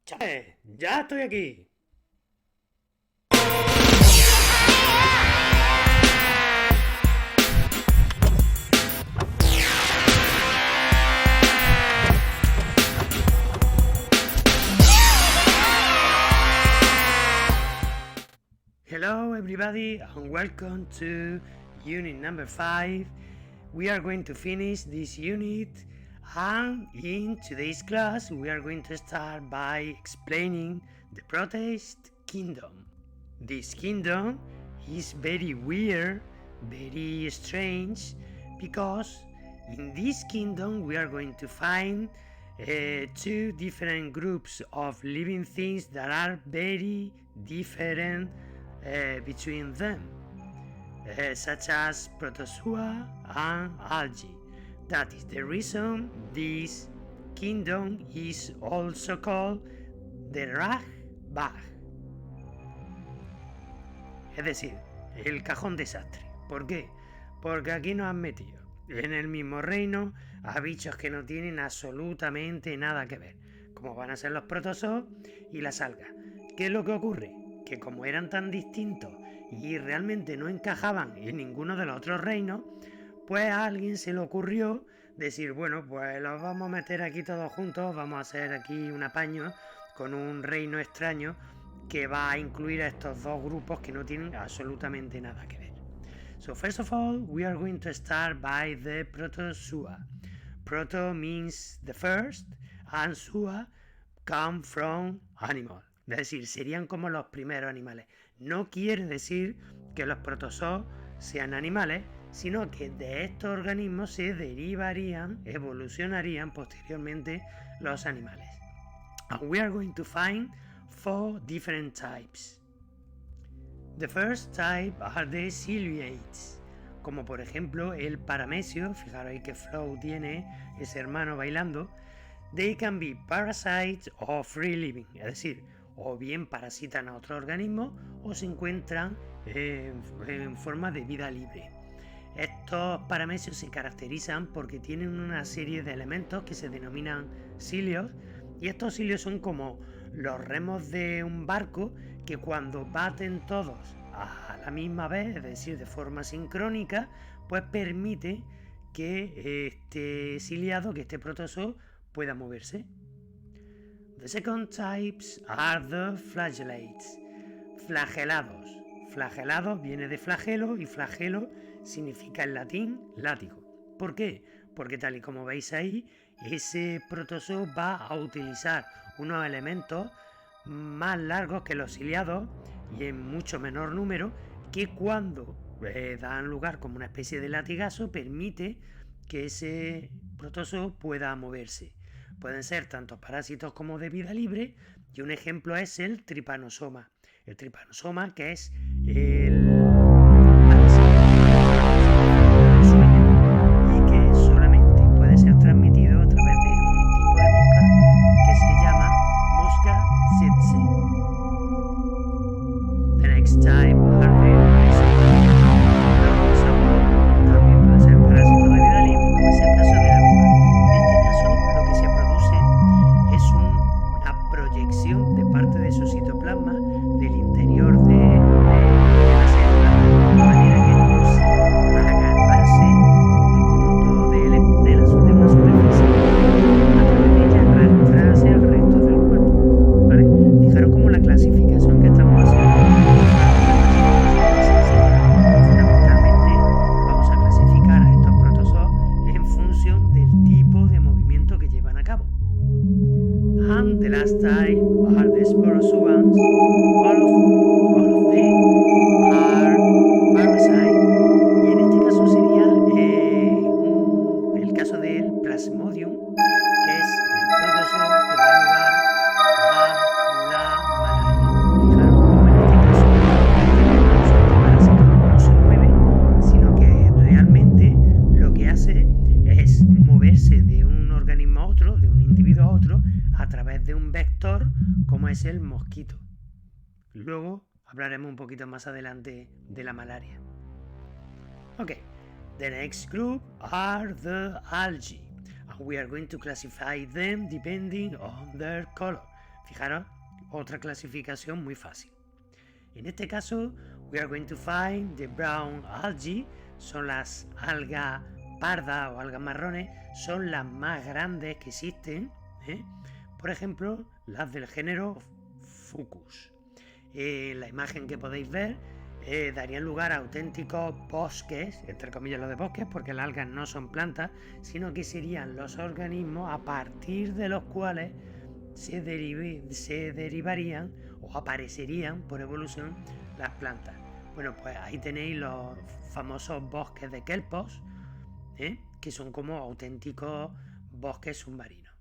Ya estoy aquí. Hello everybody and welcome to unit number 5. We are going to finish this unit, and in today's class we are going to start by explaining the Protist Kingdom. This kingdom is very weird, very strange, because in this kingdom we are going to find two different groups of living things that are very different between them, such as Protozoa and algae. That is the reason this kingdom is also called the Ragbag, es decir, el cajón desastre. ¿Por qué? Porque aquí nos han metido en el mismo reino a bichos que no tienen absolutamente nada que ver, como van a ser los protozoos y las algas. ¿Qué es lo que ocurre? Que como eran tan distintos y realmente no encajaban en ninguno de los otros reinos, pues a alguien se le ocurrió decir, bueno, pues los vamos a meter aquí todos juntos, vamos a hacer aquí un apaño con un reino extraño que va a incluir a estos dos grupos que no tienen absolutamente nada que ver. So first of all, we are going to start by the Protozoa. Proto means the first, and zoa come from animal. Es decir, serían como los primeros animales. No quiere decir que los protozoos sean animales, sino que de estos organismos se derivarían, evolucionarían posteriormente los animales. And we are going to find 4 different types. The first type are the ciliates, como por ejemplo el paramesio. Fijaros ahí que Flow tiene ese hermano bailando. They can be parasites or free living, es decir, o bien parasitan a otro organismo o se encuentran en forma de vida libre. Estos paramecios se caracterizan porque tienen una serie de elementos que se denominan cilios, y estos cilios son como los remos de un barco que cuando baten todos a la misma vez, es decir, de forma sincrónica, pues permite que este ciliado, que este protozoo, pueda moverse. The second types are the flagellates. Flagelados. Flagelados viene de flagelo, y flagelo significa en latín látigo. ¿Por qué? Porque tal y como veis ahí, ese protozoo va a utilizar unos elementos más largos que los ciliados y en mucho menor número, que cuando dan lugar como una especie de latigazo permite que ese protozoo pueda moverse. Pueden ser tanto parásitos como de vida libre, y un ejemplo es el tripanosoma. El tripanosoma, que es el y que solamente puede ser transmitido a través de un tipo de mosca que se llama mosca tsetse. The next type are the también pueden ser parásitos de vida libre, como es el caso de la viva. En este caso, lo que se produce es una proyección de parte de su citoplasma del interior de la célula, de manera que es como si agarrase un punto de una superficie y a través de ella arrastrase el resto del cuerpo. ¿Vale? Fijaros cómo la clasificación que estamos haciendo es sencilla. Fundamentalmente vamos a clasificar a estos protozoos en función del tipo de movimiento que llevan a cabo. And the last type are the sporozoans. All of them are parasites. Y en este caso sería el caso del Plasmodium, que es el protozoo que da lugar a la malaria. Fijaros cómo en este caso este parásito no se mueve, sino que realmente lo que hace es moverse de un organismo a otro, de un individuo a otro, a través de un vector como es el mosquito. Luego hablaremos un poquito más adelante de la malaria. Ok, the next group are the algae, and we are going to classify them depending on their color. Fijaros, otra clasificación muy fácil. En este caso, we are going to find the brown algae, son las algas pardas o algas marrones, son las más grandes que existen, ¿eh? Por ejemplo, las del género Fucus. La imagen que podéis ver darían lugar a auténticos bosques, entre comillas lo de bosques, porque las algas no son plantas, sino que serían los organismos a partir de los cuales se derivarían o aparecerían por evolución las plantas. Bueno, pues ahí tenéis los famosos bosques de kelpos, que son como auténticos bosques submarinos.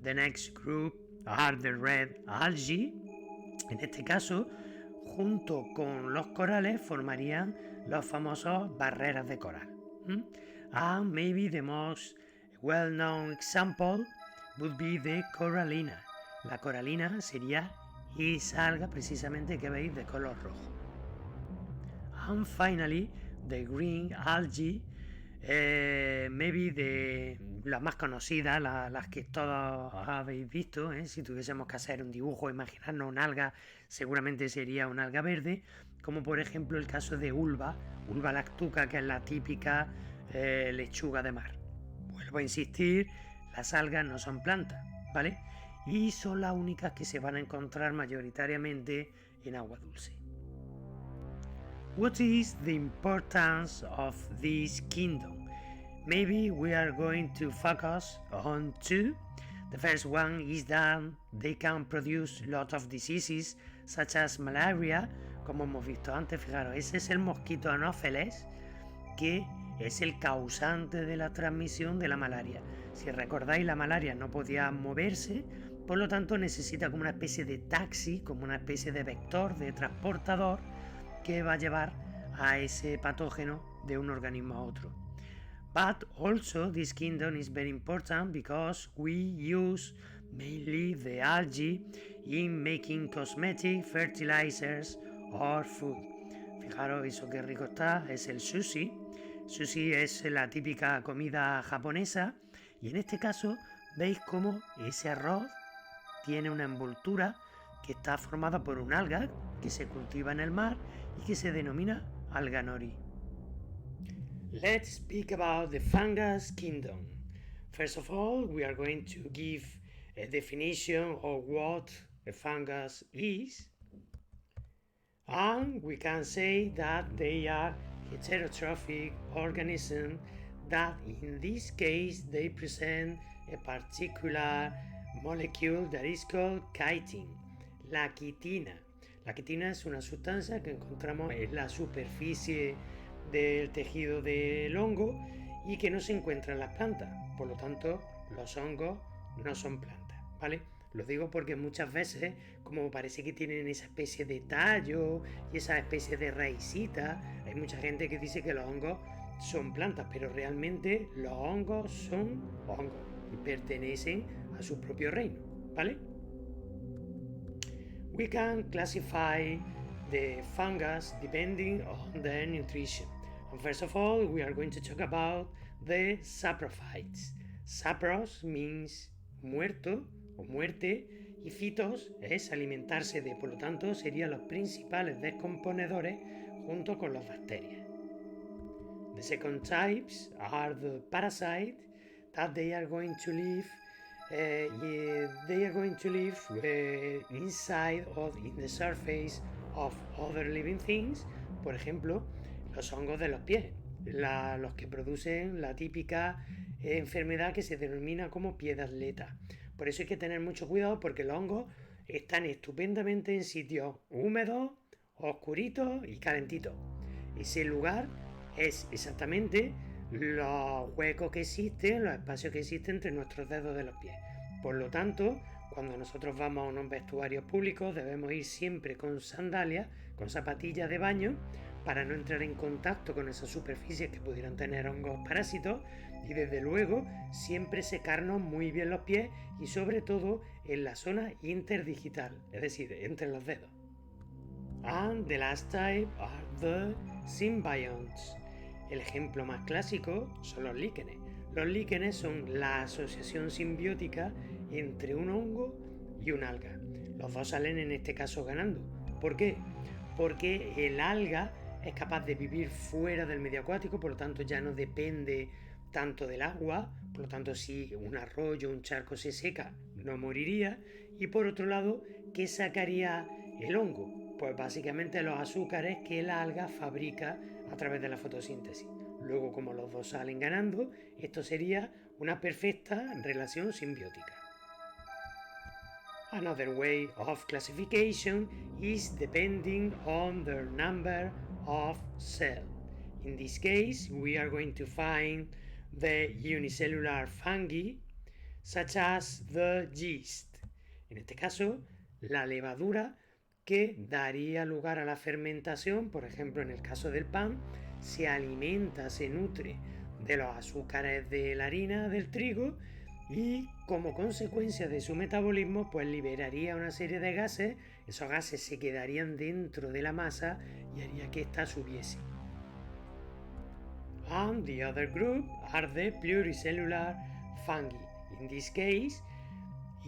The next group are the red algae. En este caso, junto con los corales formarían los famosos barreras de coral. And maybe the most well-known example would be the corallina. La coralina sería esa alga precisamente que veis de color rojo. And finally, the green algae, maybe las más conocidas, las que todos habéis visto, si tuviésemos que hacer un dibujo, imaginarnos una alga, seguramente sería una alga verde, como por ejemplo el caso de Ulva lactuca, que es la típica lechuga de mar. Vuelvo a insistir, las algas no son plantas, ¿vale? Y son las únicas que se van a encontrar mayoritariamente en agua dulce. What is the importance of this kingdom? Maybe we are going to focus on two. The first one is that they can produce a lot of diseases such as malaria, como hemos visto antes. Fijaros, ese es el mosquito Anopheles, que es el causante de la transmisión de la malaria. Si recordáis, la malaria no podía moverse, por lo tanto necesita como una especie de taxi, como una especie de vector, de transportador, que va a llevar a ese patógeno de un organismo a otro. But also this kingdom is very important because we use mainly the algae in making cosmetic, fertilizers or food. Fijaros, eso que rico está, es el sushi. Sushi es la típica comida japonesa y en este caso veis cómo ese arroz tiene una envoltura que está formada por un alga que se cultiva en el mar y que se denomina alga nori. Let's speak about the fungus kingdom. First of all, we are going to give a definition of what a fungus is. And we can say that they are heterotrophic organisms that in this case they present a particular molecule that is called chitin, la quitina. La quitina es una sustancia que encontramos en la superficie del tejido del hongo y que no se encuentra en las plantas. Por lo tanto, los hongos no son plantas, ¿vale? Lo digo porque muchas veces, como parece que tienen esa especie de tallo y esa especie de raicita, hay mucha gente que dice que los hongos son plantas, pero realmente los hongos son hongos y pertenecen a su propio reino, ¿vale? We can classify the fungus depending on their nutrition. And first of all, we are going to talk about the saprophytes. Sapros means muerto o muerte y phytos es alimentarse de, por lo tanto serían los principales descomponedores junto con las bacterias. The second types are the parasites that they are going to live inside or in the surface of other living things. Por ejemplo, los hongos de los pies, los que producen la típica enfermedad que se denomina como pie de atleta. Por eso hay que tener mucho cuidado porque los hongos están estupendamente en sitios húmedos, oscuritos y calentitos. Ese lugar es exactamente los huecos que existen, los espacios que existen entre nuestros dedos de los pies. Por lo tanto, cuando nosotros vamos a unos vestuarios públicos debemos ir siempre con sandalias, con zapatillas de baño, para no entrar en contacto con esas superficies que pudieran tener hongos parásitos y desde luego siempre secarnos muy bien los pies y sobre todo en la zona interdigital, es decir, entre los dedos. And the last type are the symbionts. El ejemplo más clásico son los líquenes. Los líquenes son la asociación simbiótica entre un hongo y y un alga. Los dos salen en este caso ganando. ¿Por qué? Porque el alga es capaz de vivir fuera del medio acuático, por lo tanto ya no depende tanto del agua, por lo tanto si un arroyo, un charco se seca, no moriría. Y por otro lado, ¿qué sacaría el hongo? Pues básicamente los azúcares que la alga fabrica a través de la fotosíntesis. Luego, como los dos salen ganando, esto sería una perfecta relación simbiótica. Another way of classification is depending on the number of cells. In this case, we are going to find the unicellular fungi, such as the yeast. En este caso, la levadura que daría lugar a la fermentación, por ejemplo, en el caso del pan, se alimenta, se nutre de los azúcares de la harina, del trigo, y como consecuencia de su metabolismo pues liberaría una serie de gases. Esos gases se quedarían dentro de la masa y haría que ésta subiese. And the other group are the pluricellular fungi. In this case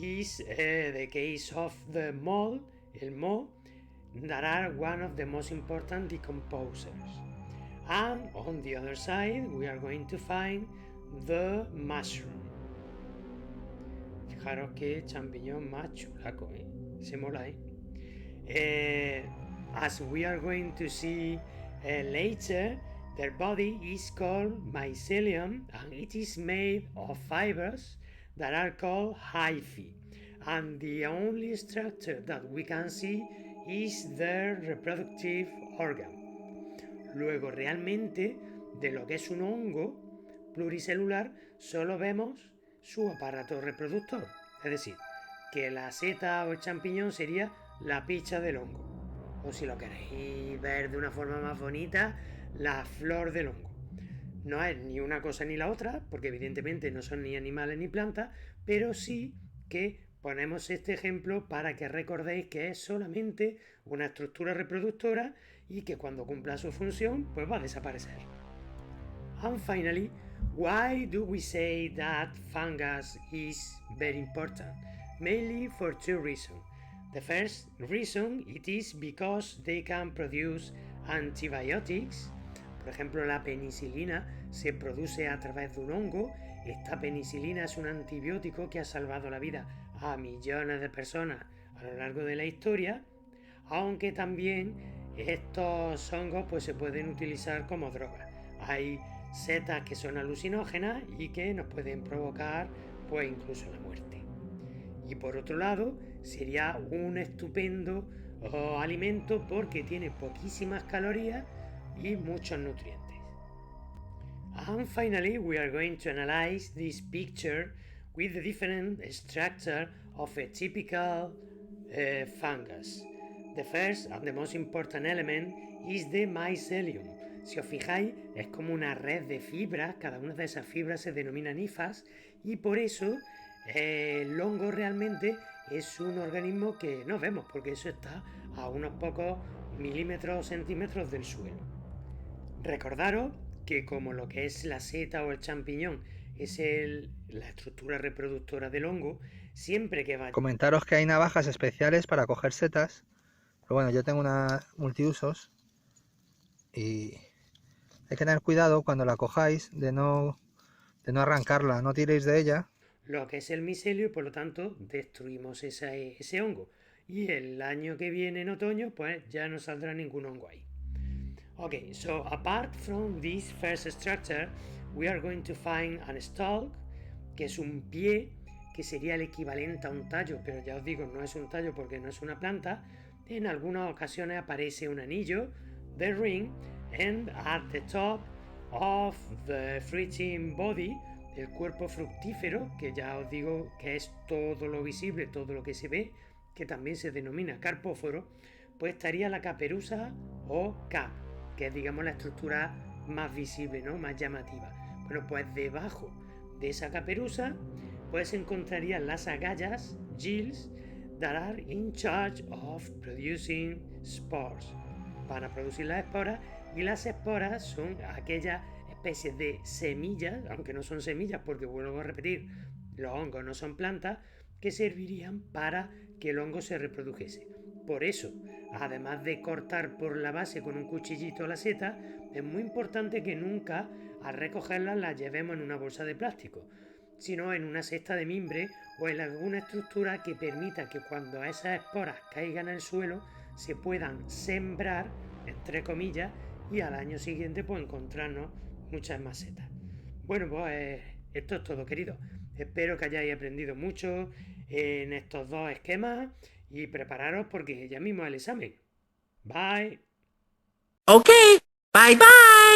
is the case of the mold, el moho, that are one of the most important decomposers. And on the other side we are going to find the mushroom. Fijaros que champiñón más chulaco, se mola, as we are going to see later, their body is called mycelium and it is made of fibers that are called hyphae, and the only structure that we can see is their reproductive organ. Luego, realmente, de lo que es un hongo pluricelular, solo vemos su aparato reproductor, es decir, que la seta o el champiñón sería la picha del hongo, o si lo queréis ver de una forma más bonita, la flor del hongo. No es ni una cosa ni la otra, porque evidentemente no son ni animales ni plantas, pero sí que ponemos este ejemplo para que recordéis que es solamente una estructura reproductora y que cuando cumpla su función pues va a desaparecer. And finally, why do we say that fungus is very important? Mainly for two reasons. The first reason it is because they can produce antibiotics. Por ejemplo, la penicilina se produce a través de un hongo. Esta penicilina es un antibiótico que ha salvado la vida a millones de personas a lo largo de la historia, aunque también estos hongos pues, se pueden utilizar como droga. Hay setas que son alucinógenas y que nos pueden provocar pues incluso la muerte. Y por otro lado, sería un estupendo alimento porque tiene poquísimas calorías y muchos nutrientes. And finally, we are going to analyze this picture with the different structure of a typical fungus. The first and the most important element is the mycelium. Si os fijáis, es como una red de fibras, cada una de esas fibras se denominan hifas y por eso el hongo realmente es un organismo que no vemos porque eso está a unos pocos milímetros o centímetros del suelo. Recordaros que como lo que es la seta o el champiñón es la estructura reproductora del hongo, siempre que va... Comentaros que hay navajas especiales para coger setas, pero bueno, yo tengo una multiusos y hay que tener cuidado cuando la cojáis de no arrancarla, no tiréis de ella. Lo que es el micelio y por lo tanto destruimos ese hongo. Y el año que viene en otoño pues ya no saldrá ningún hongo ahí. Okay, so apart from this first structure, we are going to find an stalk, que es un pie, que sería el equivalente a un tallo, pero ya os digo, no es un tallo porque no es una planta. En algunas ocasiones aparece un anillo, the ring, and at the top of the fruiting body, el cuerpo fructífero, que ya os digo que es todo lo visible, todo lo que se ve, que también se denomina carpóforo, pues estaría la caperuza o cap, que es digamos la estructura más visible, ¿no? Más llamativa. Bueno, pues debajo de esa caperuza pues se encontrarían las agallas, gills, that are in charge of producing spores. Van a producir las esporas y las esporas son aquellas especies de semillas, aunque no son semillas porque vuelvo a repetir, los hongos no son plantas, que servirían para que el hongo se reprodujese. Por eso, además de cortar por la base con un cuchillito la seta, es muy importante que nunca al recogerlas las llevemos en una bolsa de plástico, sino en una cesta de mimbre o en alguna estructura que permita que cuando esas esporas caigan al suelo se puedan sembrar, entre comillas, y al año siguiente pues encontrarnos muchas más setas. Bueno, pues esto es todo, querido. Espero que hayáis aprendido mucho en estos dos esquemas y prepararos porque ya mismo es el examen. Bye. Okay, bye bye.